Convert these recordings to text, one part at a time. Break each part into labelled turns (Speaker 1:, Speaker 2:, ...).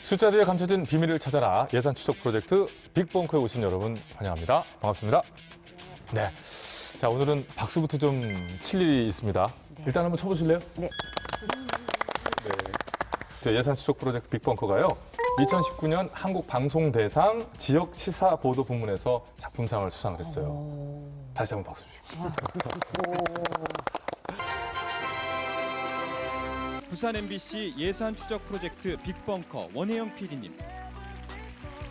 Speaker 1: 숫자들에 감춰진 비밀을 찾아라 예산 추적 프로젝트 빅벙커에 오신 여러분 환영합니다. 반갑습니다. 네, 자 오늘은 박수부터 좀 칠 일이 있습니다. 일단 한번 쳐보실래요?
Speaker 2: 네.
Speaker 1: 네. 예산 추적 프로젝트 빅벙커가요. 2019년 한국방송대상 지역 시사 보도 부문에서 작품상을 수상을 했어요. 다시 한번 박수 주십시오.
Speaker 3: 부산 MBC 예산 추적 프로젝트 빅벙커 원혜영 PD님.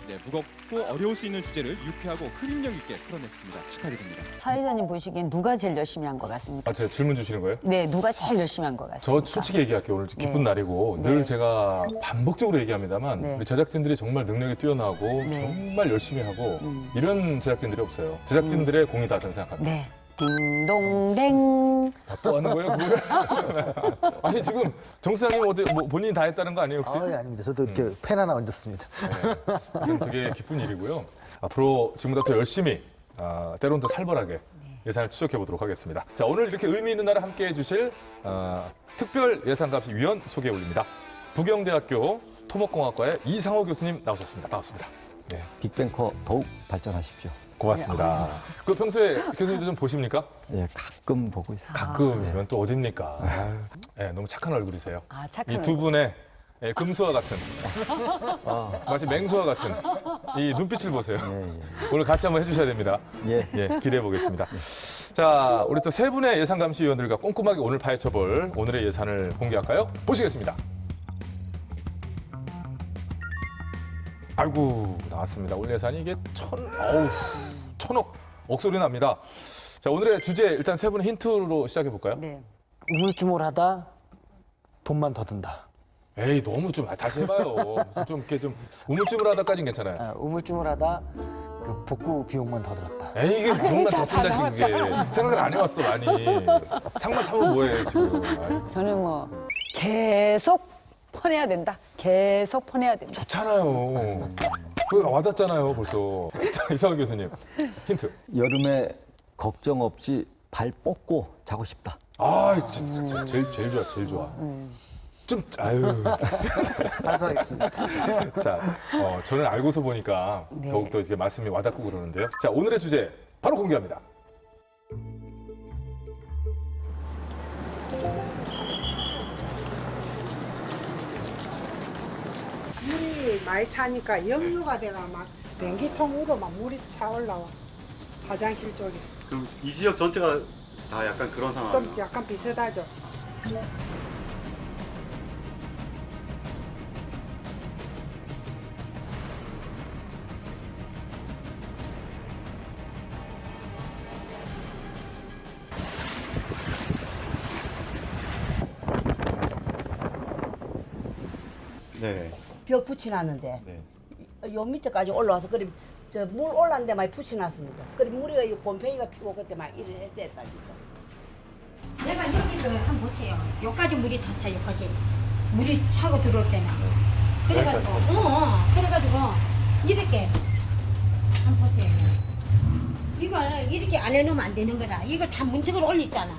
Speaker 3: 네, 무겁고 어려울 수 있는 주제를 유쾌하고 흡입력 있게 풀어냈습니다. 축하드립니다.
Speaker 2: 사회자님 보시기엔 누가 제일 열심히 한 것 같습니까?
Speaker 1: 아, 제가 질문 주시는 거예요?
Speaker 2: 네, 누가 제일 열심히 한 것 같습니까?
Speaker 1: 저 솔직히 얘기할게요. 오늘 기쁜
Speaker 2: 네.
Speaker 1: 날이고
Speaker 2: 네.
Speaker 1: 늘 제가 반복적으로 얘기합니다만
Speaker 2: 네.
Speaker 1: 우리 제작진들이 정말 능력이 뛰어나고
Speaker 2: 네.
Speaker 1: 정말 열심히 하고 이런 제작진들이 없어요. 제작진들의 공이다 저는 생각합니다.
Speaker 2: 네. 딩동댕.
Speaker 1: 아, 또 하는 거예요? 그걸? 아니 지금 정 수장님 어디 뭐 본인이 다 했다는 거 아니에요 혹시?
Speaker 4: 아, 아닙니다. 저도 이렇게 펜 하나 얹었습니다.
Speaker 1: 네. 이건 되게 기쁜 일이고요. 앞으로 지금보다 더 열심히 때론 더 살벌하게 예산을 추적해 보도록 하겠습니다. 자 오늘 이렇게 의미 있는 날을 함께 해주실 특별 예산감시위원 소개해 올립니다. 부경대학교 토목공학과의 이상호 교수님 나오셨습니다. 반갑습니다. 네,
Speaker 5: 빅뱅커 더욱 발전하십시오.
Speaker 1: 고맙습니다. 그 평소에 교수님도 좀 보십니까?
Speaker 5: 예, 가끔 보고 있습니다.
Speaker 1: 가끔이면 또 어딥니까? 아유, 네, 너무 착한 얼굴이세요.
Speaker 2: 아, 착한
Speaker 1: 이 두 분의 금수와 같은 마치 맹수와 같은 이 눈빛을 보세요. 오늘 같이 한번 해주셔야 됩니다.
Speaker 5: 예.
Speaker 1: 예, 기대해 보겠습니다. 자, 우리 또 세 분의 예산감시위원들과 꼼꼼하게 오늘 파헤쳐볼 오늘의 예산을 공개할까요? 보시겠습니다. 아이고, 나왔습니다. 오늘 예산이 이게 천억, 억소리 납니다. 자, 오늘의 주제 일단 세 분의 힌트로 시작해 볼까요?
Speaker 2: 네.
Speaker 4: 우물쭈물하다 돈만 더 든다.
Speaker 1: 에이, 너무 좀 다시 해봐요. 무슨 좀 이렇게 좀 우물쭈물하다까지는 괜찮아요.
Speaker 4: 아, 우물쭈물하다 그 복구 비용만 더 들었다.
Speaker 1: 에이, 이게 정말 덧순다 이게 생각을 안 해왔어 많이. 상만 타면 뭐해 지금. 아유,
Speaker 2: 저는 뭐 계속 퍼내야 된다. 계속 퍼내야 된다.
Speaker 1: 좋잖아요. 그 와닿잖아요 벌써. 자, 이상훈 교수님 힌트.
Speaker 5: 여름에 걱정 없이 발 뻗고 자고 싶다.
Speaker 1: 아, 진짜 제일 좋아, 제일 좋아. 좀 아유.
Speaker 4: 반성하겠습니다.
Speaker 1: 자, 저는 알고서 보니까
Speaker 2: 네.
Speaker 1: 더욱더 이렇게 말씀이 와닿고 그러는데요. 자, 오늘의 주제 바로 공개합니다.
Speaker 6: 물이 많이 차니까 역류가 돼가 막 변기통으로 막 물이 차 올라와 화장실 쪽에
Speaker 7: 그럼 이 지역 전체가 다 약간 그런
Speaker 6: 좀
Speaker 7: 상황이에요?
Speaker 6: 약간 비슷하죠.
Speaker 7: 네.
Speaker 8: 벽 붙여놨는데
Speaker 7: 네.
Speaker 8: 요 밑에까지 올라와서 그리 저 물 올라온 데 많이 붙여놨습니다. 그리 물이 이 곰팡이가 피고 그때 막 이래 했다니까.
Speaker 9: 내가 여기를 한번 보세요. 여기까지 물이 다 차, 여기까지. 물이 차고 들어올 때는. 그래가지고, 그래가지고, 이렇게. 한번 보세요. 이걸 이렇게 안 해놓으면 안 되는 거라. 이걸 다 문턱을 올렸잖아.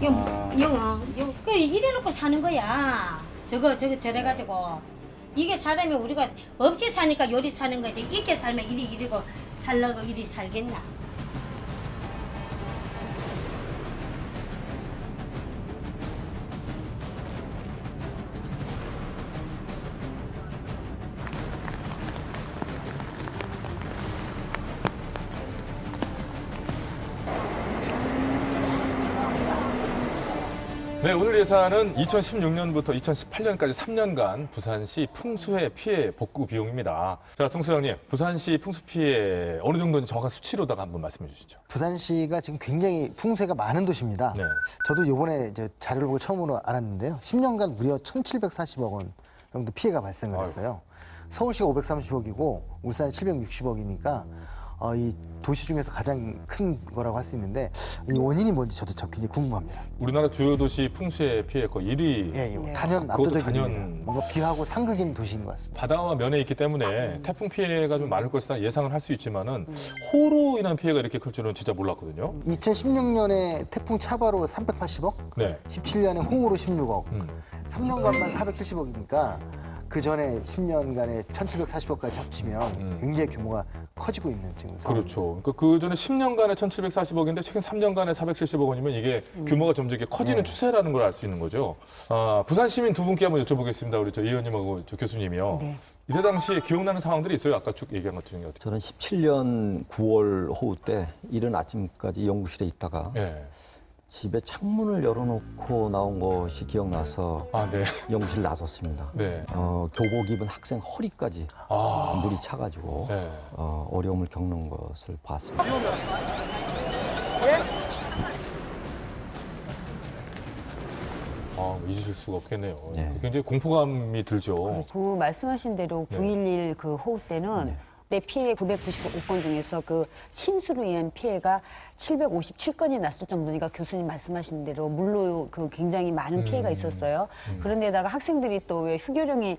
Speaker 9: 영어. 그 이래놓고 사는 거야. 저래가지고. 이게 사람이 우리가 없이 사니까 요리 사는 거지. 있게 살면 이리고 살라고 이리 살겠나.
Speaker 1: 네, 오늘 예산은 2016년부터 2018년까지 3년간 부산시 풍수해 피해 복구 비용입니다. 자, 정수장님, 부산시 풍수 피해 어느 정도인지 정확한 수치로다가 한번 말씀해 주시죠.
Speaker 4: 부산시가 지금 굉장히 풍수가 많은 도시입니다.
Speaker 1: 네.
Speaker 4: 저도 이번에 자료를 보고 처음으로 알았는데요. 10년간 무려 1,740억 원 정도 피해가 발생을 했어요. 서울시가 530억이고 울산이 760억이니까 이 도시 중에서 가장 큰 거라고 할 수 있는데 이 원인이 뭔지 저도 굉장히 궁금합니다.
Speaker 1: 우리나라 주요 도시 풍수해 피해 거의 1위.
Speaker 4: 예,
Speaker 2: 네.
Speaker 4: 단연
Speaker 1: 그것도
Speaker 4: 압도적입니다.
Speaker 1: 단연.
Speaker 4: 뭔가 비하고 상극인 도시인 것 같습니다.
Speaker 1: 바다와 면에 있기 때문에 태풍 피해가 좀 많을 것이다 예상을 할 수 있지만은 호우로 인한 피해가 이렇게 클 줄은 진짜 몰랐거든요.
Speaker 4: 2016년에 태풍 차바로 380억,
Speaker 1: 네.
Speaker 4: 17년에 홍우로 16억,
Speaker 1: 음.
Speaker 4: 3년간만 470억이니까 그 전에 10년간의 1,740억까지 합치면 굉장히 규모가 커지고 있는 지금 상황.
Speaker 1: 그렇죠. 그러니까 그 전에 10년간에 1,740억인데 최근 3년간에 470억 원이면 이게 규모가 점점 이렇게 커지는
Speaker 4: 네.
Speaker 1: 추세라는 걸 알 수 있는 거죠. 부산 시민 두 분께 한번 여쭤보겠습니다. 우리 저 의원님하고 저 교수님이요.
Speaker 2: 네.
Speaker 1: 이때 당시에 기억나는 상황들이 있어요. 아까 쭉 얘기한 것 중에 어떻게?
Speaker 5: 저는 17년 9월 호우 때 이른 아침까지 연구실에 있다가
Speaker 1: 예.
Speaker 5: 집에 창문을 열어놓고 나온 것이 기억나서
Speaker 1: 아, 네.
Speaker 5: 연구실 나섰습니다.
Speaker 1: 네.
Speaker 5: 교복 입은 학생 허리까지
Speaker 1: 아.
Speaker 5: 물이 차가지고
Speaker 1: 네.
Speaker 5: 어려움을 겪는 것을 봤습니다.
Speaker 1: 잊으실 수가 없겠네요.
Speaker 5: 네.
Speaker 1: 굉장히 공포감이 들죠.
Speaker 2: 그 말씀하신 대로 9.11 그 호우 때는 내 피해 995건 중에서 그 침수로 인한 피해가 757건이 났을 정도니까 교수님 말씀하신 대로 물로 그 굉장히 많은 피해가 있었어요. 그런데다가 학생들이 또 왜 휴교령이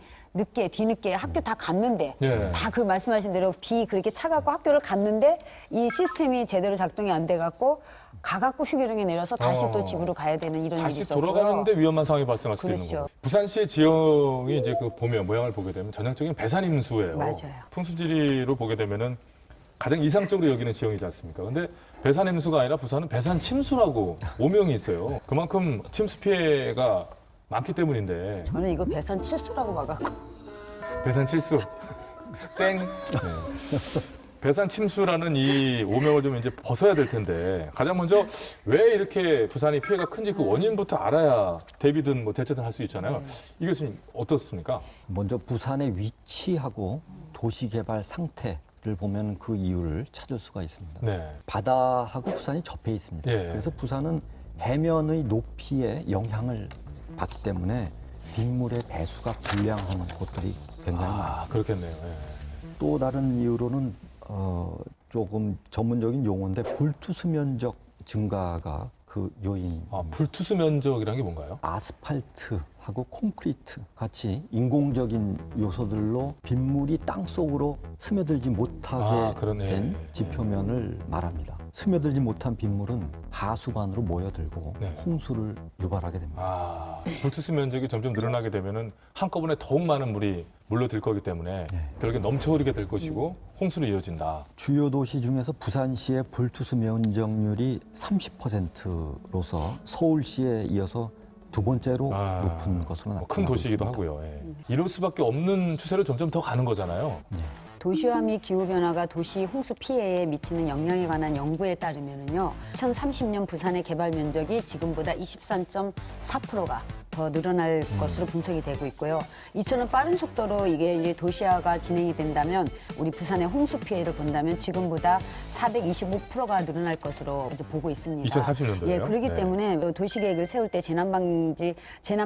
Speaker 2: 뒤늦게 학교 다 갔는데
Speaker 1: 예.
Speaker 2: 다 그 말씀하신 대로 비 그렇게 차갖고 학교를 갔는데 이 시스템이 제대로 작동이 안 돼갖고 가갖고 휴교령이 내려서 다시 또 집으로 가야 되는 이런 일이
Speaker 1: 다시
Speaker 2: 있었고요.
Speaker 1: 돌아가는데 위험한 상황이 발생할 수도 있는
Speaker 2: 그렇죠.
Speaker 1: 거고. 부산시의 지형이 이제 그 모양을 보게 되면 전형적인 배산임수예요.
Speaker 2: 맞아요.
Speaker 1: 풍수지리로 보게 되면은 가장 이상적으로 여기는 지형이지 않습니까? 근데 배산임수가 아니라 부산은 배산침수라고 오명이 있어요. 그만큼 침수 피해가 많기 때문인데
Speaker 2: 저는 이거 배산 칠수라고 봐갖고
Speaker 1: 배산칠수 땡. 네. 배산침수라는 이 오명을 좀 이제 벗어야 될 텐데 가장 먼저 왜 이렇게 부산이 피해가 큰지 그 원인부터 알아야 대비든 뭐 대처든 할 수 있잖아요. 이 교수님 어떻습니까?
Speaker 5: 먼저 부산의 위치하고 도시개발 상태를 보면 그 이유를 찾을 수가 있습니다.
Speaker 1: 네.
Speaker 5: 바다하고 부산이 접해 있습니다.
Speaker 1: 예.
Speaker 5: 그래서 부산은 해면의 높이에 영향을 받기 때문에 빗물의 배수가 불량한 곳들이 굉장히 많습니다.
Speaker 1: 그렇겠네요. 예.
Speaker 5: 또 다른 이유로는 조금 전문적인 용어인데 불투수 면적 증가가 그 요인입니다.
Speaker 1: 불투수 면적이란 게 뭔가요?
Speaker 5: 아스팔트하고 콘크리트 같이 인공적인 요소들로 빗물이 땅 속으로 스며들지 못하게
Speaker 1: 그러네.
Speaker 5: 된 지표면을 말합니다. 스며들지 못한 빗물은 하수관으로 모여들고
Speaker 1: 네.
Speaker 5: 홍수를 유발하게 됩니다.
Speaker 1: 불투수 면적이 점점 늘어나게 되면은 한꺼번에 더욱 많은 물이 몰려들 거기 때문에 결국에 넘쳐흐르게 될 것이고 홍수로 이어진다.
Speaker 5: 주요 도시 중에서 부산시의 불투수 면적률이 30%로서 서울시에 이어서 두 번째로 높은 것으로 나타나고
Speaker 1: 큰 도시이기도
Speaker 5: 있습니다.
Speaker 1: 하고요. 예. 이럴 수밖에 없는 추세로 점점 더 가는 거잖아요.
Speaker 2: 도시화 및 기후변화가 도시 홍수 피해에 미치는 영향에 관한 연구에 따르면요, 2030년 부산의 개발 면적이 지금보다 23.4%가 더 늘어날 것으로 분석이 되고 있고요. 이처럼 빠른 속도로 이게 이제 도시화가 진행이 된다면 우리 부산의 홍수 피해를 본다면 지금보다 425%가 늘어날 것으로 이제 보고 있습니다.
Speaker 1: 2030년도에요?
Speaker 2: 예, 그렇기
Speaker 1: 네.
Speaker 2: 때문에 도시 계획을 세울 때 재난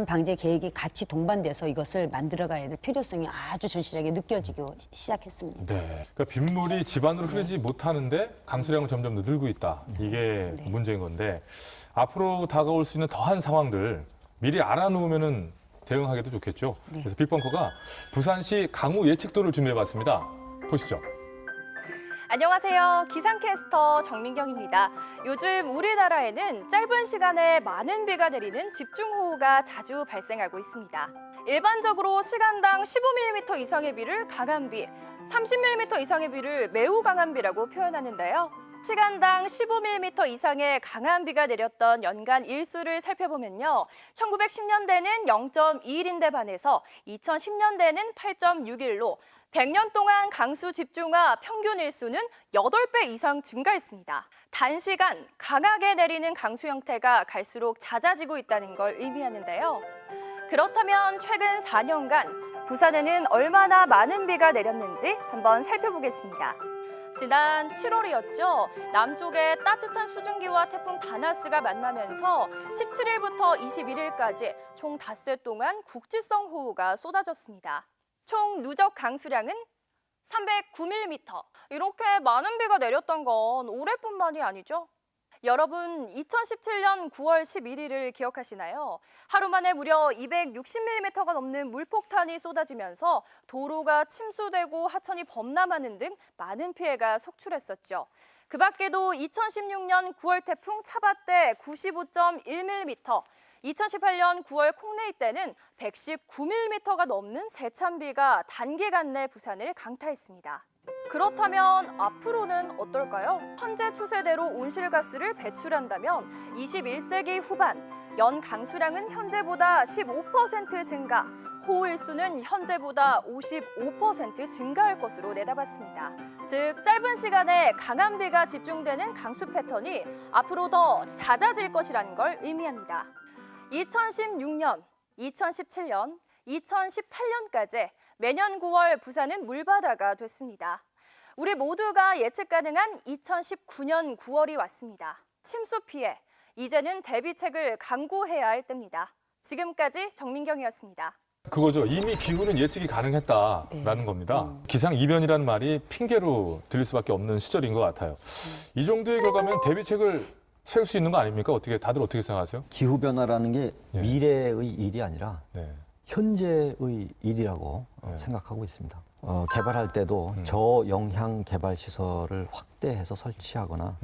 Speaker 2: 방제 계획이 같이 동반돼서 이것을 만들어가야 될 필요성이 아주 절실하게 느껴지기 시작했습니다.
Speaker 1: 네. 그러니까 빗물이 집안으로 흐르지 못하는데 강수량은 점점 늘고 있다. 이게 문제인 건데 앞으로 다가올 수 있는 더한 상황들 미리 알아놓으면은 대응하기도 좋겠죠. 그래서 빅벙커가 부산시 강우 예측도를 준비해봤습니다. 보시죠.
Speaker 10: 안녕하세요. 기상캐스터 정민경입니다. 요즘 우리나라에는 짧은 시간에 많은 비가 내리는 집중호우가 자주 발생하고 있습니다. 일반적으로 시간당 15mm 이상의 비를 강한 비, 30mm 이상의 비를 매우 강한 비라고 표현하는데요. 시간당 15mm 이상의 강한 비가 내렸던 연간 일수를 살펴보면요. 1910년대는 0.21인데 반해서 2010년대는 8.61로 100년 동안 강수 집중화 평균 일수는 8배 이상 증가했습니다. 단시간 강하게 내리는 강수 형태가 갈수록 잦아지고 있다는 걸 의미하는데요. 그렇다면 최근 4년간 부산에는 얼마나 많은 비가 내렸는지 한번 살펴보겠습니다. 지난 7월이었죠. 남쪽에 따뜻한 수증기와 태풍 다나스가 만나면서 17일부터 21일까지 총 닷새 동안 국지성 호우가 쏟아졌습니다. 총 누적 강수량은 309mm. 이렇게 많은 비가 내렸던 건 올해뿐만이 아니죠. 여러분, 2017년 9월 11일을 기억하시나요? 하루 만에 무려 260mm가 넘는 물폭탄이 쏟아지면서 도로가 침수되고 하천이 범람하는 등 많은 피해가 속출했었죠. 그 밖에도 2016년 9월 태풍 차바때 95.1mm, 2018년 9월 콩레이 때는 119mm가 넘는 세찬비가 단기간 내 부산을 강타했습니다. 그렇다면 앞으로는 어떨까요? 현재 추세대로 온실가스를 배출한다면 21세기 후반 연 강수량은 현재보다 15% 증가, 호우일수는 현재보다 55% 증가할 것으로 내다봤습니다. 즉, 짧은 시간에 강한 비가 집중되는 강수 패턴이 앞으로 더 잦아질 것이라는 걸 의미합니다. 2016년, 2017년, 2018년까지 매년 9월 부산은 물바다가 됐습니다. 우리 모두가 예측 가능한 2019년 9월이 왔습니다. 침수 피해, 이제는 대비책을 강구해야 할 때입니다. 지금까지 정민경이었습니다.
Speaker 1: 그거죠. 이미 기후는 예측이 가능했다라는 겁니다. 기상이변이라는 말이 핑계로 들릴 수밖에 없는 시절인 것 같아요. 이 정도의 결과면 대비책을 세울 수 있는 거 아닙니까? 다들 어떻게 생각하세요?
Speaker 5: 기후 변화라는 게
Speaker 1: 예.
Speaker 5: 미래의 일이 아니라
Speaker 1: 네.
Speaker 5: 현재의 일이라고
Speaker 1: 네.
Speaker 5: 생각하고 있습니다. 개발할 때도 저영향 개발 시설을 확대해서 설치하거나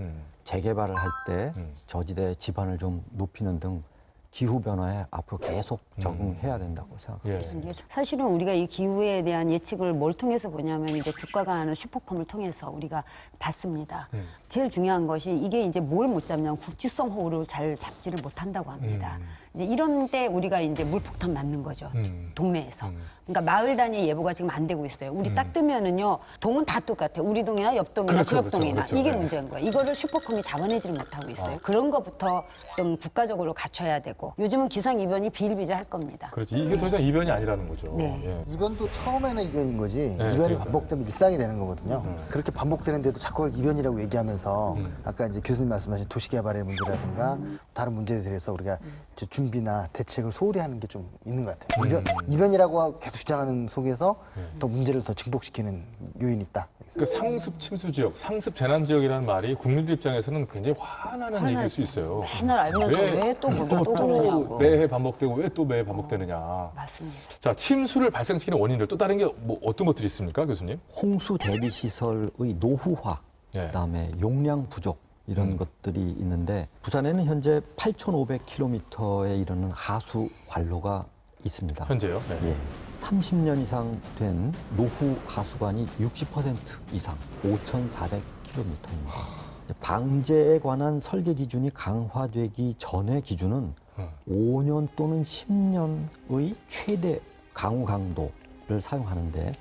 Speaker 5: 재개발을 할 때 저지대 지반을 좀 높이는 등 기후 변화에 앞으로 계속 적응해야 된다고 생각합니다.
Speaker 1: 예.
Speaker 2: 사실은 우리가 이 기후에 대한 예측을 뭘 통해서 보냐면 이제 국가가 하는 슈퍼컴을 통해서 우리가 봤습니다. 제일 중요한 것이 이게 이제 뭘 못 잡냐면 국지성 호우를 잘 잡지를 못한다고 합니다. 이제 이런 때 우리가 이제 물폭탄 맞는 거죠. 동네에서. 그러니까 마을 단위 예보가 지금 안 되고 있어요. 우리 딱 뜨면은요, 동은 다 똑같아요. 우리 동이나 옆 동이나
Speaker 1: 그렇죠,
Speaker 2: 그 옆 동이나
Speaker 1: 그렇죠.
Speaker 2: 이게
Speaker 1: 네.
Speaker 2: 문제인 거예요. 이거를 슈퍼컴이 잡아내지를 못하고 있어요. 그런 것부터 좀 국가적으로 갖춰야 되고 요즘은 기상 이변이 비일비재할 겁니다.
Speaker 1: 그렇죠. 이게 더 이상 이변이 아니라는 거죠.
Speaker 2: 네.
Speaker 1: 예.
Speaker 4: 이변도 처음에는 이변인 거지 이변이
Speaker 1: 그러니까요.
Speaker 4: 반복되면 일상이 되는 거거든요. 그렇게 반복되는데도 자꾸 그걸 이변이라고 얘기하면서 아까 이제 교수님 말씀하신 도시개발의 문제라든가 다른 문제에 대해서 우리가 이제 준비나 대책을 소홀히 하는 게 좀 있는 것 같아요. 이변이라고 계속 주장하는 속에서 더 문제를 더 증폭시키는 요인이 있다.
Speaker 1: 그러니까 상습 침수 지역, 상습 재난 지역이라는 말이 국민들 입장에서는 굉장히 화나는 얘기일 수 있어요.
Speaker 2: 맨날 알면서 왜 또 거기 또 그러냐고.
Speaker 1: 매해 반복되고 왜 또 매해 반복되느냐.
Speaker 2: 맞습니다.
Speaker 1: 자, 침수를 발생시키는 원인들 또 다른 게 뭐 어떤 것들이 있습니까, 교수님?
Speaker 5: 홍수 대비 시설의 노후화,
Speaker 1: 예.
Speaker 5: 그다음에 용량 부족 이런 것들이 있는데 부산에는 현재 8,500km에 이르는 하수 관로가 있습니다.
Speaker 1: 현재요? 네.
Speaker 5: 예, 30년 이상 된 노후 하수관이 60% 이상, 5,400km입니다. 방제에 관한 설계 기준이 강화되기 전의 기준은 5년 또는 10년의 최대 강우 강도를 사용하는데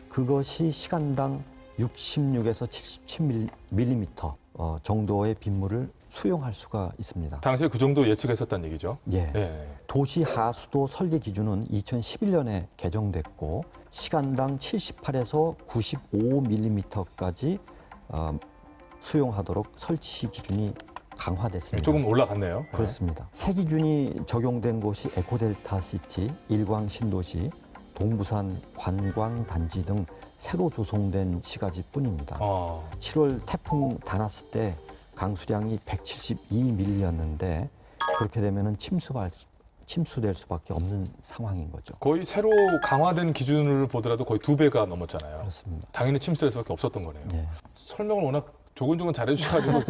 Speaker 5: 그것이 시간당 66에서 77mm 정도의 빗물을 수용할 수가 있습니다.
Speaker 1: 당시에 그 정도 예측했었다는 얘기죠.
Speaker 5: 예.
Speaker 1: 예.
Speaker 5: 도시 하수도 설계 기준은 2011년에 개정됐고 시간당 78에서 95mm까지 수용하도록 설치 기준이 강화됐습니다.
Speaker 1: 조금 올라갔네요. 예.
Speaker 5: 그렇습니다. 새 기준이 적용된 곳이 에코델타 시티, 일광 신도시, 동부산 관광단지 등 새로 조성된 시가지뿐입니다. 7월 태풍 다나스 때 강수량이 172mm였는데 그렇게 되면은 침수될 수밖에 없는 상황인 거죠.
Speaker 1: 거의 새로 강화된 기준을 보더라도 거의 2배가 넘었잖아요.
Speaker 5: 그렇습니다.
Speaker 1: 당연히 침수될 수밖에 없었던 거네요.
Speaker 5: 네.
Speaker 1: 설명을 워낙 조곤조곤 잘해주셔가지고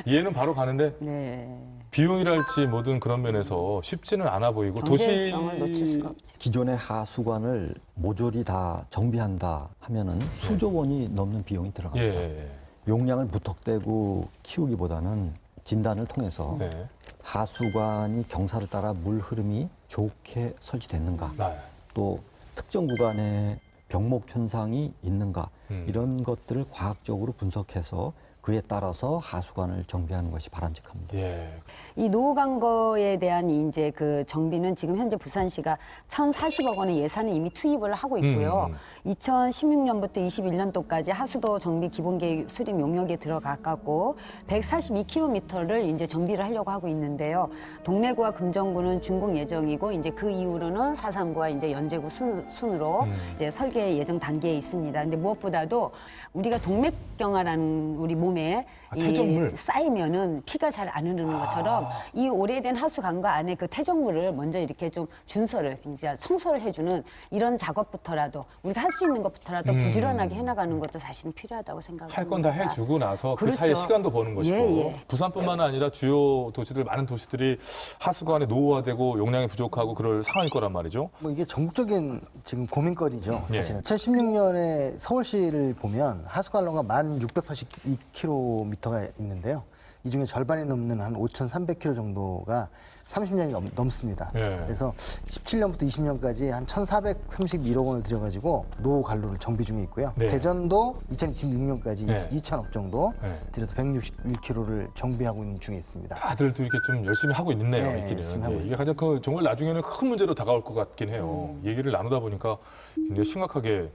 Speaker 1: 이해는 바로 가는데
Speaker 2: 네.
Speaker 1: 비용이랄지 뭐든 그런 면에서 쉽지는 않아 보이고
Speaker 2: 경제성을 놓칠 수가 없죠.
Speaker 5: 기존의 하수관을 모조리 다 정비한다 하면은 수조 원이 넘는 비용이 들어갑니다.
Speaker 1: 예.
Speaker 5: 용량을 무턱대고 키우기보다는 진단을 통해서
Speaker 1: 네.
Speaker 5: 하수관이 경사를 따라 물 흐름이 좋게 설치됐는가,
Speaker 1: 네.
Speaker 5: 또 특정 구간에 병목 현상이 있는가 이런 것들을 과학적으로 분석해서 그에 따라서 하수관을 정비하는 것이 바람직합니다.
Speaker 1: 예.
Speaker 2: 이 노후 강거에 대한 이제 그 정비는 지금 현재 부산시가 1,040억 원의 예산을 이미 투입을 하고 있고요. 2016년부터 21년도까지 하수도 정비 기본계획 수립 용역에 들어갔고 142km를 이제 정비를 하려고 하고 있는데요. 동래구와 금정구는 준공 예정이고 이제 그 이후로는 사상구와 이제 연제구 순으로 이제 설계 예정 단계에 있습니다. 근데 무엇보다도 우리가 동맥경화라는 우리 몸에
Speaker 1: 퇴적물?
Speaker 2: 쌓이면은 피가 잘 안 흐르는 것처럼 이 오래된 하수관과 안에 그 퇴적물을 먼저 이렇게 좀 준서를 이제 청소를 해주는 이런 작업부터라도 우리가 할 수 있는 것부터라도 부지런하게 해나가는 것도 사실은 필요하다고 생각합니다.
Speaker 1: 할 건 다 해주고 나서 그
Speaker 2: 그렇죠.
Speaker 1: 사이에 시간도 버는 것이고
Speaker 2: 예.
Speaker 1: 부산뿐만 아니라 주요 도시들 많은 도시들이 하수관이 노후화되고 용량이 부족하고 그럴 상황일 거란 말이죠.
Speaker 4: 뭐 이게 전국적인 지금 고민거리죠.
Speaker 1: 예.
Speaker 4: 사실은 2016년에 서울시를 보면 하수관로가 1,682km가 있는데요. 이 중에 절반이 넘는 한 5,300km 정도가 30년이 넘습니다.
Speaker 1: 예.
Speaker 4: 그래서 17년부터 20년까지 한 1,431억 원을 들여가지고 노후 관로를 정비 중에 있고요.
Speaker 1: 네.
Speaker 4: 대전도 2026년까지
Speaker 1: 네.
Speaker 4: 2,000억 정도
Speaker 1: 네.
Speaker 4: 들여서 161km를 정비하고 있는 중에 있습니다.
Speaker 1: 다들도 이렇게 좀 열심히 하고 있네요.
Speaker 4: 네,
Speaker 1: 있기는.
Speaker 4: 열심히 하고
Speaker 1: 이게 가장 정말 나중에는 큰 문제로 다가올 것 같긴 해요. 얘기를 나누다 보니까 굉장히 심각하게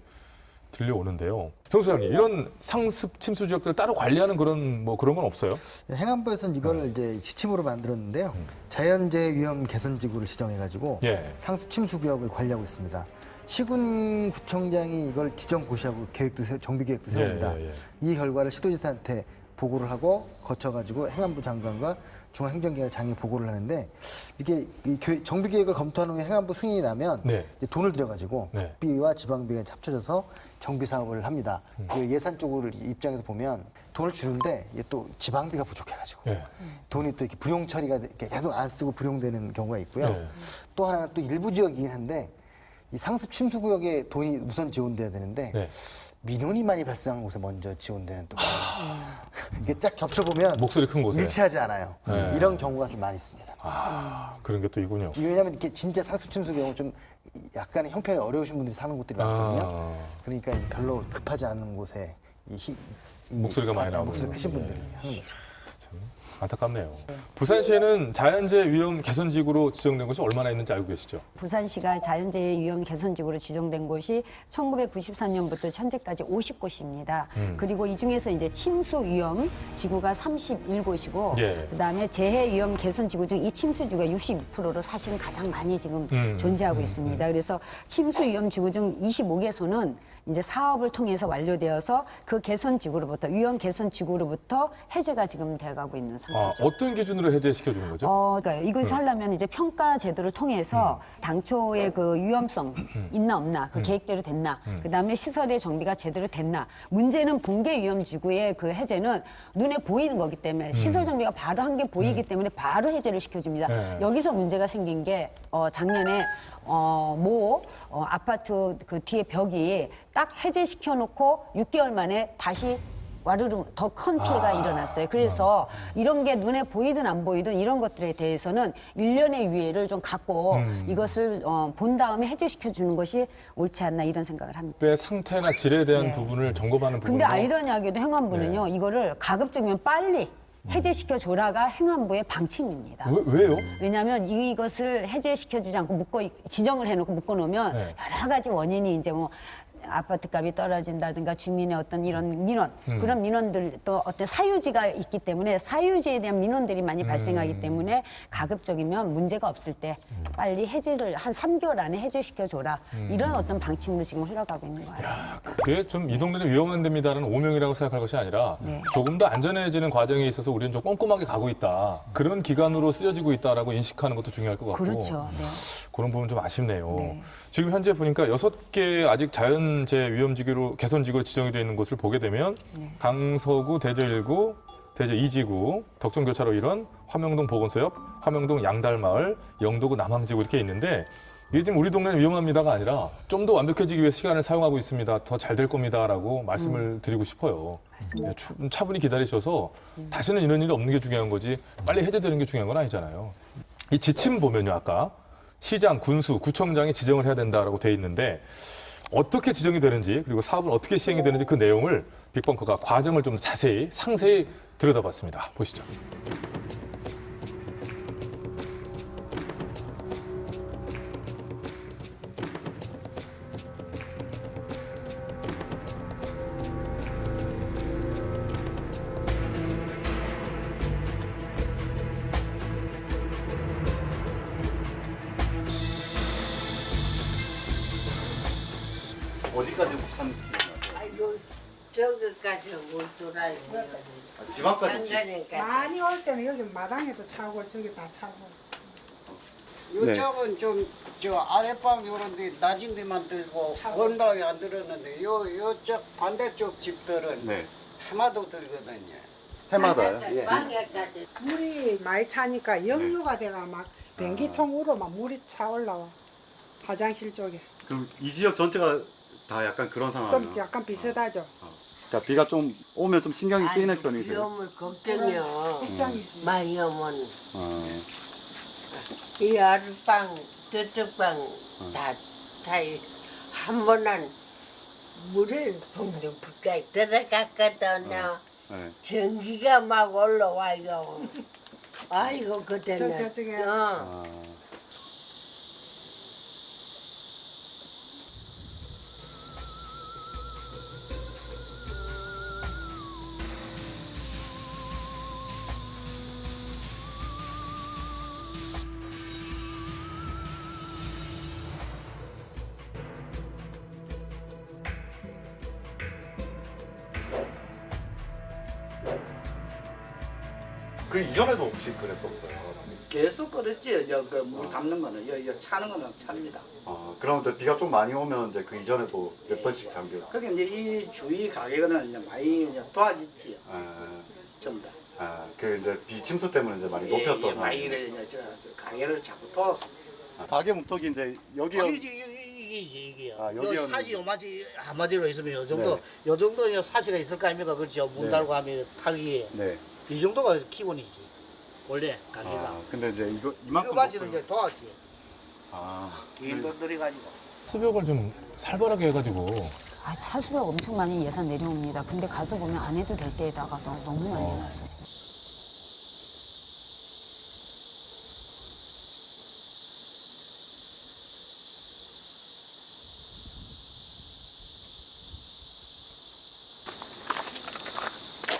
Speaker 1: 들려오는데요. 정 소장님, 이런 상습 침수 지역들 따로 관리하는 그런 건 없어요?
Speaker 4: 행안부에서는 이걸 이제 지침으로 만들었는데요. 자연재해 위험 개선 지구를 지정해가지고
Speaker 1: 예.
Speaker 4: 상습 침수 구역을 관리하고 있습니다. 시군구청장이 이걸 지정 고시하고 정비 계획도 세웁니다.
Speaker 1: 예.
Speaker 4: 이 결과를 시도지사한테 보고를 하고 거쳐가지고 행안부 장관과 중앙행정기관 장에 보고를 하는데 이게 정비 계획을 검토한 후에 행안부 승인이 나면
Speaker 1: 네.
Speaker 4: 이제 돈을 들여가지고
Speaker 1: 네.
Speaker 4: 국비와 지방비가 합쳐져서 정비 사업을 합니다. 그 예산 쪽을 입장에서 보면 돈을 주는데 이게 또 지방비가 부족해가지고
Speaker 1: 예.
Speaker 4: 돈이 또 이렇게 불용 처리가 이렇게 계속 안 쓰고 불용되는 경우가 있고요.
Speaker 1: 네.
Speaker 4: 또 하나는 또 일부 지역이긴 한데 이 상습 침수 구역에 돈이 우선 지원돼야 되는데
Speaker 1: 네.
Speaker 4: 민원이 많이 발생한 곳에 먼저 지원되는 또 이게 쫙 겹쳐보면
Speaker 1: 목소리 큰 곳에.
Speaker 4: 일치하지 않아요.
Speaker 1: 네.
Speaker 4: 이런 경우가 좀 많이 있습니다.
Speaker 1: 그런 게 또 있군요.
Speaker 4: 왜냐하면 이렇게 진짜 상습 침수 경우 좀 약간의 형편이 어려우신 분들이 사는 곳들이 많거든요. 그러니까 별로 급하지 않은 곳에
Speaker 1: 목소리가 많이 나오는
Speaker 4: 목소리 크신
Speaker 1: 거군요.
Speaker 4: 분들이 하는 거죠.
Speaker 1: 안타깝네요. 부산시에는 자연재해 위험 개선 지구로 지정된 것이 얼마나 있는지 알고 계시죠?
Speaker 2: 부산시가 자연재해 위험 개선지구로 지정된 곳이 1993년부터 현재까지 50곳입니다. 그리고 이 중에서 이제 침수 위험 지구가 31곳이고
Speaker 1: 예.
Speaker 2: 그다음에 재해 위험 개선 지구 중 이 침수지구가 62%로 사실은 가장 많이 지금 존재하고 있습니다. 그래서 침수 위험 지구 중 25개소는 이제 사업을 통해서 완료되어서 그 개선 지구로부터 위험 개선 지구로부터 해제가 지금 돼가고 있는 상태죠.
Speaker 1: 어떤 기준으로 해제시켜 주는 거죠?
Speaker 2: 그러니까 이것을 하려면 이제 평가 제도를 통해서 당초의 그 위험성 있나 없나, 그 계획대로 됐나, 그 다음에 시설의 정비가 제대로 됐나. 문제는 붕괴 위험 지구의 그 해제는 눈에 보이는 거기 때문에 시설 정비가 바로 한 게 보이기 때문에 바로 해제를 시켜줍니다.
Speaker 1: 네.
Speaker 2: 여기서 문제가 생긴 게 작년에 아파트 그 뒤에 벽이 딱 해제시켜 놓고 6개월 만에 다시 와르르 더 큰 피해가 일어났어요. 그래서 이런 게 눈에 보이든 안 보이든 이런 것들에 대해서는 1년의 유예를 좀 갖고 이것을 본 다음에 해제시켜 주는 것이 옳지 않나 이런 생각을 합니다.
Speaker 1: 배 상태나 질에 대한
Speaker 2: 네.
Speaker 1: 부분을 점검하는 부분.
Speaker 2: 근데 아이러니하게도 행안부는요, 이거를 가급적이면 빨리 해제시켜 줘라가 행안부의 방침입니다.
Speaker 1: 왜요?
Speaker 2: 왜냐하면 이것을 해제시켜주지 않고 지정을 해놓고 묶어놓으면
Speaker 1: 네.
Speaker 2: 여러 가지 원인이 이제 아파트 값이 떨어진다든가 주민의 어떤 이런 민원 그런 민원들 또 어떤 사유지가 있기 때문에 사유지에 대한 민원들이 많이 발생하기 때문에 가급적이면 문제가 없을 때 빨리 해제를 한 3개월 안에 해제시켜 줘라 이런 어떤 방침으로 지금 흘러가고 있는 것 같습니다.
Speaker 1: 그게 좀 이 동네는 위험한 데입니다는 오명이라고 생각할 것이 아니라
Speaker 2: 네.
Speaker 1: 조금 더 안전해지는 과정에 있어서 우리는 좀 꼼꼼하게 가고 있다. 그런 기간으로 쓰여지고 있다라고 인식하는 것도 중요할 것 같고.
Speaker 2: 그렇죠. 네.
Speaker 1: 그런 부분 좀 아쉽네요.
Speaker 2: 네.
Speaker 1: 지금 현재 보니까 6개 아직 자연재해 위험지구로 개선지구로 지정이 되어 있는 곳을 보게 되면 강서구, 대저 1구, 대저 2지구, 덕정교차로 1원, 화명동 보건소옆, 화명동 양달마을, 영도구 남항지구 이렇게 있는데 이게 지금 우리 동네는 위험합니다가 아니라 좀 더 완벽해지기 위해서 시간을 사용하고 있습니다. 더 잘 될 겁니다라고 말씀을 드리고 싶어요. 네, 차분히 기다리셔서 다시는 이런 일이 없는 게 중요한 거지 빨리 해제되는 게 중요한 건 아니잖아요. 이 지침 보면요, 아까 시장, 군수, 구청장이 지정을 해야 된다라고 돼 있는데 어떻게 지정이 되는지 그리고 사업은 어떻게 시행이 되는지 그 내용을 빅벙커가 과정을 좀 자세히 상세히 들여다봤습니다. 보시죠.
Speaker 7: 어디까지 혹시 산 기억나세요?
Speaker 8: 저기까지 물 들어요.
Speaker 7: 지방까지.
Speaker 6: 많이 올 때는 여기 마당에도 차고 저기 다 차고.
Speaker 11: 이쪽은 좀 저 아랫방 요런데 낮은 데만 들고 원당이 안 들었는데 요쪽 반대쪽 집들은
Speaker 7: 네.
Speaker 11: 해마도 들거든요.
Speaker 7: 해마다요?
Speaker 8: 방에까지.
Speaker 6: 물이 많이 차니까 역류가 돼가 막 변기통으로 막 물이 차 올라와. 화장실 쪽에.
Speaker 7: 그럼 이 지역 전체가 다 약간 그런 상황이에요?
Speaker 6: 좀 약간 비슷하죠.
Speaker 7: 그러니까 비가 좀 오면 좀 신경이 쓰이는 편이세요?
Speaker 8: 비오면 걱정이요.
Speaker 6: 걱정이지.
Speaker 8: 많이 오면
Speaker 7: 어.
Speaker 8: 이 아랫방 저쪽 방 다 한 번은 물을 붕붕 불까지 들어갔거든요.
Speaker 7: 네.
Speaker 8: 전기가 막 올라와요. 아이고 그때는.
Speaker 6: 저쪽에.
Speaker 7: 아. 그 이전에도 혹시 그랬었어요?
Speaker 11: 계속 그랬지. 그물 담는 거는 여 차는 거는 찹니다.
Speaker 7: 아, 그럼 이제 비가 좀 많이 오면 이제 그 이전에도 몇 번씩 잠겨.
Speaker 11: 그게 이제 이 주위 가게는 이제 많이 이제 도와주지요. 전부 다.
Speaker 7: 그 이제 비 침수 때문에 이제 많이 높였던.
Speaker 11: 많이 이래 이제 저 가게를 자꾸 도왔습니다.
Speaker 7: 가게 문턱이 이제 여기
Speaker 11: 이게요.
Speaker 7: 아,
Speaker 11: 요
Speaker 7: 여기였는데.
Speaker 11: 사시 요마지 한마디로 있으면 요 정도
Speaker 7: 네.
Speaker 11: 요 정도 사시가 있을 거 아닙니까? 그렇죠. 문
Speaker 7: 네.
Speaker 11: 달고 하면 타기에
Speaker 7: 네.
Speaker 11: 이 정도가 기본이지. 원래 가게가.
Speaker 7: 아, 근데 이제 이만큼
Speaker 11: 요마지는
Speaker 7: 높고요.
Speaker 11: 이제 도왔지.
Speaker 7: 아,
Speaker 11: 긴 돈들이 가지고.
Speaker 1: 수벽을 좀 살벌하게 해가지고
Speaker 2: 아, 사수력 엄청 많이 예산 내려옵니다. 근데 가서 보면 안 해도 될 때에다가 너무 많이 해놨어요.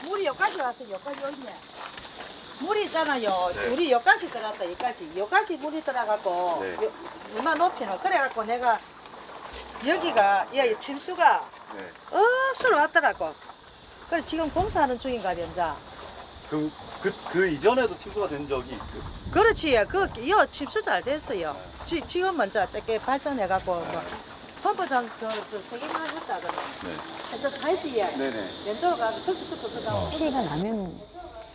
Speaker 12: 물이 여기까지 왔어. 여기까지 오네. 물이 있잖아요. 우리 여기까지 들어갔다. 여기까지 물이 들어가고
Speaker 7: 네.
Speaker 12: 이만 높이는 그래갖고 내가 여기가 여기 침수가
Speaker 7: 네.
Speaker 12: 억수로 왔더라고. 그래 지금 공사하는 중인가 변자.
Speaker 7: 그 이전에도 침수가 된 적이
Speaker 12: 그렇지. 이 침수 잘 됐어요. 지금 먼저 저게 발전해갖고 뭐 펌프장 세 개만 했다 그래.
Speaker 7: 네.
Speaker 12: 저 사이즈에
Speaker 7: 네네.
Speaker 12: 왼쪽으로 가서 툭툭툭툭 하고.
Speaker 2: 피해가 나면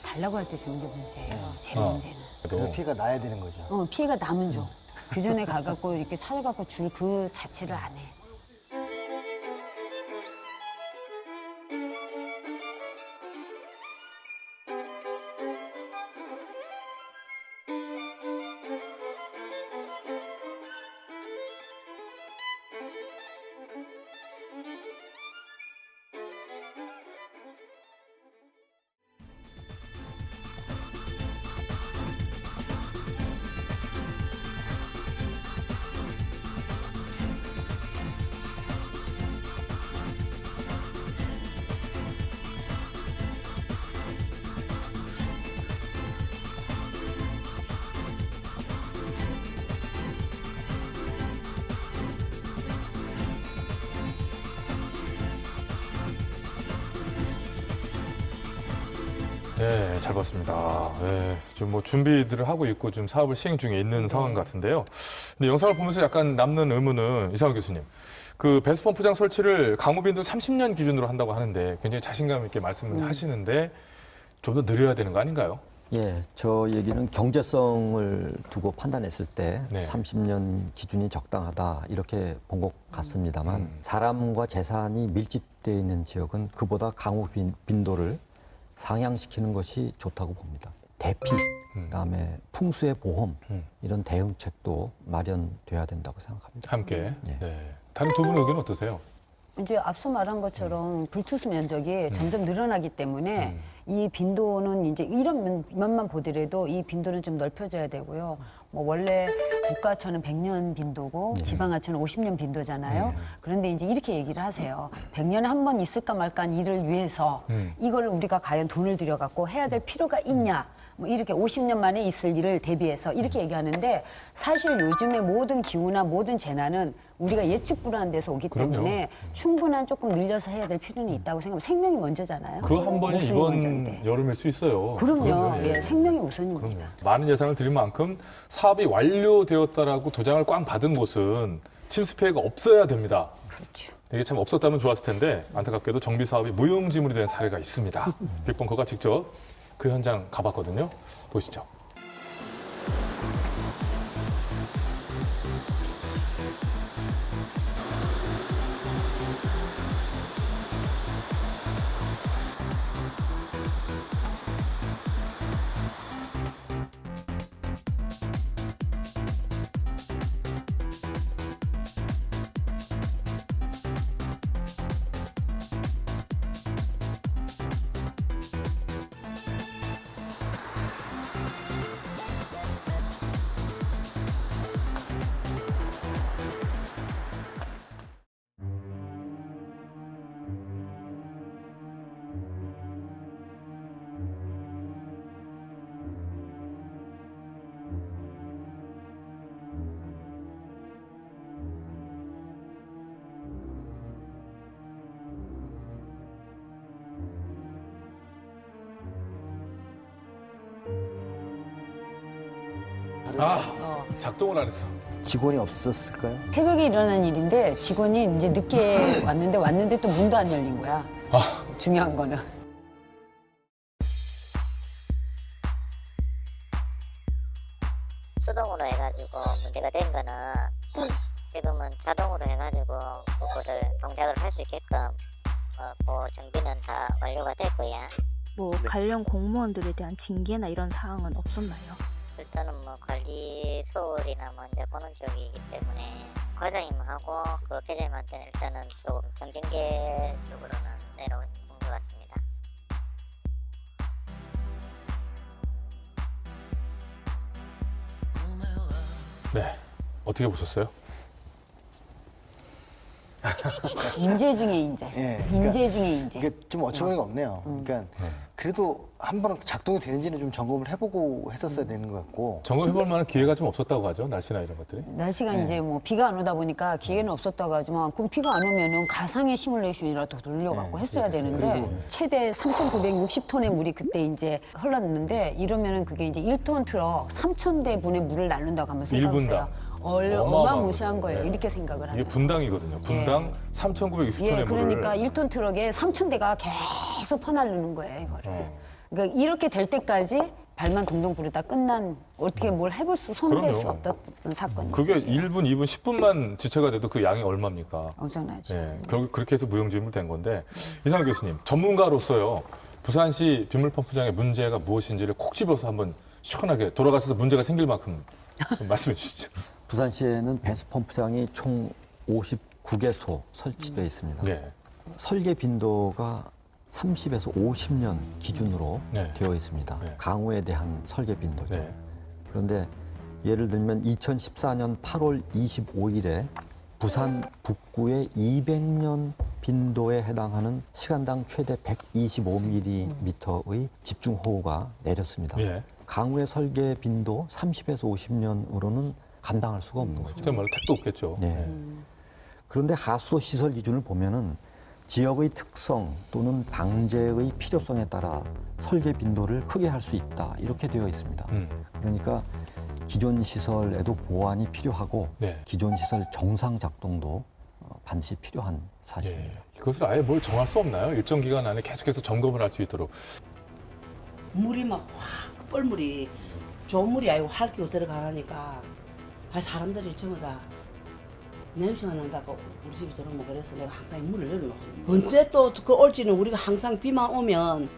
Speaker 2: 달라고 할 때 주는 게 문제예요. 제 문제는.
Speaker 4: 그래서 피해가 나야 되는 거죠.
Speaker 2: 피해가 나면 줘. 그 전에 가갖고 이렇게 찾아갖고 줄 그 자체를 안 해.
Speaker 1: 네, 잘 봤습니다. 네, 지금 뭐 준비들을 하고 있고 좀 사업을 시행 중에 있는 상황 같은데요. 근데 영상을 보면서 약간 남는 의문은 이상훈 교수님, 그 배수펌프장 설치를 강우빈도 30년 기준으로 한다고 하는데 굉장히 자신감 있게 말씀을 하시는데 좀 더 느려야 되는 거 아닌가요?
Speaker 5: 예, 저 얘기는 경제성을 두고 판단했을 때
Speaker 1: 네.
Speaker 5: 30년 기준이 적당하다 이렇게 본 것 같습니다만 사람과 재산이 밀집되어 있는 지역은 그보다 강우 빈도를 상향시키는 것이 좋다고 봅니다. 대피, 그다음에 풍수의 보험 이런 대응책도 마련돼야 된다고 생각합니다.
Speaker 1: 함께.
Speaker 5: 네.
Speaker 1: 네. 다른 두 분 의견은 어떠세요?
Speaker 2: 이제 앞서 말한 것처럼 불투수 면적이 점점 늘어나기 때문에 이 빈도는 이제 이런 면만 보더라도 이 빈도는 좀 넓혀져야 되고요. 뭐 원래 국가하천은 100년 빈도고 지방하천은 50년 빈도잖아요. 그런데 이제 이렇게 얘기를 하세요. 100년에 한 번 있을까 말까 한 일을 위해서 이걸 우리가 과연 돈을 들여갖고 해야 될 필요가 있냐. 뭐 이렇게 50년 만에 있을 일을 대비해서 이렇게 얘기하는데 사실 요즘의 모든 기후나 모든 재난은 우리가 예측 불허한 데서 오기
Speaker 1: 그럼요.
Speaker 2: 때문에 충분한 조금 늘려서 해야 될 필요는 있다고 생각합니다. 생명이 먼저잖아요.
Speaker 1: 그 한 번이
Speaker 2: 목숨이
Speaker 1: 이번
Speaker 2: 먼저인데.
Speaker 1: 여름일 수 있어요.
Speaker 2: 그럼요.
Speaker 1: 예.
Speaker 2: 예, 생명이 우선입니다.
Speaker 1: 그럼요. 많은 예산을 들인 만큼 사업이 완료되었다라고 도장을 꽝 받은 곳은 침수 피해가 없어야 됩니다.
Speaker 2: 그렇죠.
Speaker 1: 이게 참 없었다면 좋았을 텐데 안타깝게도 정비 사업이 무용지물이 된 사례가 있습니다. 빅벙커가 직접 그 현장 가봤거든요. 보시죠. 작동을 안 했어.
Speaker 4: 직원이 없었을까요?
Speaker 2: 새벽에 일어난 일인데 직원이 이제 늦게 왔는데 또 문도 안 열린 거야. 중요한 거는.
Speaker 13: 수동으로 해가지고 문제가 된 거는 지금은 자동으로 해가지고 그거를 동작을 할 수 있게끔 그 정비는 다 완료가 됐고요.
Speaker 14: 뭐 관련 공무원들에 대한 징계나 이런 사항은 없었나요?
Speaker 13: 일단은 뭐 관리 소홀이나 뭐 이제 보는 쪽이기 때문에 과장님하고 그 계장님한테는 일단은 조금 경징계 쪽으로는 내려온 것 같습니다.
Speaker 1: 네. 어떻게 보셨어요?
Speaker 2: 인재 중에 인재.
Speaker 4: 예,
Speaker 2: 인재 중에 인재.
Speaker 4: 이게 좀 어처구니가 없네요. 그러니까 그래도 한 번은 작동이 되는지는 좀 점검을 해보고 했었어야 되는 것 같고.
Speaker 1: 점검해볼 만한 기회가 좀 없었다고 하죠. 날씨나 이런 것들이.
Speaker 2: 날씨가
Speaker 4: 네.
Speaker 2: 이제 뭐 비가 안 오다 보니까 기회는 없었다고 하지만 그럼 비가 안 오면은 가상의 시뮬레이션이라도 돌려갖고
Speaker 4: 네.
Speaker 2: 했어야 되는데 최대 3,960톤의 물이 그때 이제 흘렀는데 이러면은 그게 이제 1톤 트럭 3,000대 분의 물을 날른다고 한번 생각해보세요. 어마무시한 거예요.
Speaker 1: 네.
Speaker 2: 이렇게 생각을 하면.
Speaker 1: 이게 분당이거든요. 분당 3,960톤의
Speaker 2: 예,
Speaker 1: 물을.
Speaker 2: 그러니까 1톤 트럭에 3,000대가 계속 퍼나르는 거예요, 이거를. 그러니까 이렇게 될 때까지 발만 동동 부르다 끝난 어떻게 뭘 해볼 손댈 수
Speaker 1: 그럼요.
Speaker 2: 없었던 사건이죠.
Speaker 1: 그게 1분, 2분, 10분만 지체가 돼도 그 양이 얼마입니까?
Speaker 2: 엄청나죠.
Speaker 1: 예, 결국 그렇게 해서 무용지물 된 건데 이상훈 교수님 전문가로서요 부산시 빗물펌프장의 문제가 무엇인지를 콕 집어서 한번 시원하게 돌아가셔서 문제가 생길 만큼 좀 말씀해 주시죠.
Speaker 5: 부산시에는 배수 펌프장이 총 59개소 설치되어 있습니다.
Speaker 1: 네.
Speaker 5: 설계 빈도가 30에서 50년 기준으로
Speaker 1: 네.
Speaker 5: 되어 있습니다.
Speaker 1: 네.
Speaker 5: 강우에 대한 설계 빈도죠.
Speaker 1: 네.
Speaker 5: 그런데 예를 들면 2014년 8월 25일에 부산 북구의 200년 빈도에 해당하는 시간당 최대 125mm의 집중호우가 내렸습니다.
Speaker 1: 예.
Speaker 5: 강우의 설계 빈도 30에서 50년으로는 감당할 수가 없는 거죠.
Speaker 1: 그때 말로 택도 없겠죠.
Speaker 5: 네. 그런데 하수도 시설 기준을 보면은 지역의 특성 또는 방제의 필요성에 따라 설계 빈도를 크게 할 수 있다 이렇게 되어 있습니다. 그러니까 기존 시설에도 보완이 필요하고
Speaker 1: 네.
Speaker 5: 기존 시설 정상 작동도 반드시 필요한 사실입니다.
Speaker 1: 예. 이것을 아예 뭘 정할 수 없나요? 일정 기간 안에 계속해서 점검을 할 수 있도록.
Speaker 8: 물이 막 확 뻘물이 좋은 물이 아니고 핥기로 들어가니까 사람들이 전부 다 냄새가 난다고 우리 집에 들어오면 그래서 내가 항상 물을 내려놓습니다. 언제 또 그 올지는 우리가 항상 비만 오면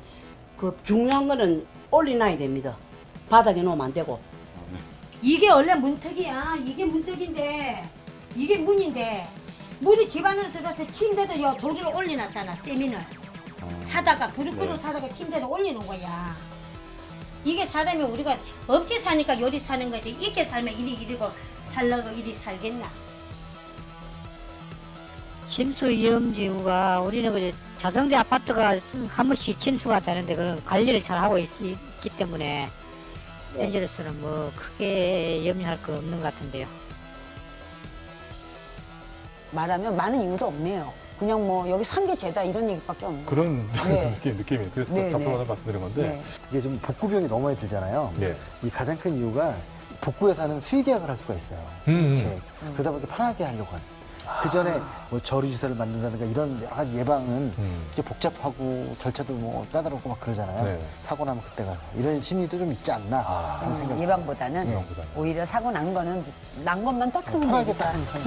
Speaker 8: 그 중요한 거는 올려놔야 됩니다. 바닥에 놓으면 안 되고.
Speaker 9: 이게 원래 문턱이야. 이게 문턱인데 이게 문인데 물이 집 안으로 들어서 침대도 요 도리를 올려놨잖아. 세민을 사다가 그릇그릇 사다가 침대를 올려놓은 거야. 이게 사람이 우리가 없이 사니까 요리 사는 거지. 있게 살면 이리고 살려고 이리 살겠나.
Speaker 15: 침수 위험지구가 우리는 그 자성대 아파트가 한 번씩 침수가 되는데 그런 관리를 잘 하고 있기 때문에 엔젤스는 뭐 크게 염려할 거 없는 것 같은데요.
Speaker 2: 말하면 많은 이유도 없네요. 그냥 뭐 여기 산 게 죄다 이런 얘기밖에 없는 거예요.
Speaker 1: 그런
Speaker 2: 네.
Speaker 1: 느낌이. 그래서
Speaker 2: 네,
Speaker 1: 답답하다는
Speaker 2: 네.
Speaker 1: 말씀드린 건데.
Speaker 2: 네.
Speaker 4: 이게 좀 복구 비용이 너무 많이 들잖아요.
Speaker 1: 네.
Speaker 4: 이 가장 큰 이유가 복구회사는 수의 계약을 할 수가 있어요. 그러다 보니까 편하게 하려고 하는. 그 전에 뭐 저리주사를 만든다든가 이런 여러 가지 예방은 이제 복잡하고 절차도 뭐 까다롭고 막 그러잖아요.
Speaker 1: 네.
Speaker 4: 사고 나면 그때 가서 이런 심리도 좀 있지 않나 하는 생각이
Speaker 2: 예방보다는
Speaker 1: 예방보다는.
Speaker 2: 오히려 사고 난 거는 난 것만 딱 하면
Speaker 4: 편하게
Speaker 2: 되니까.
Speaker 4: 딱 하니까.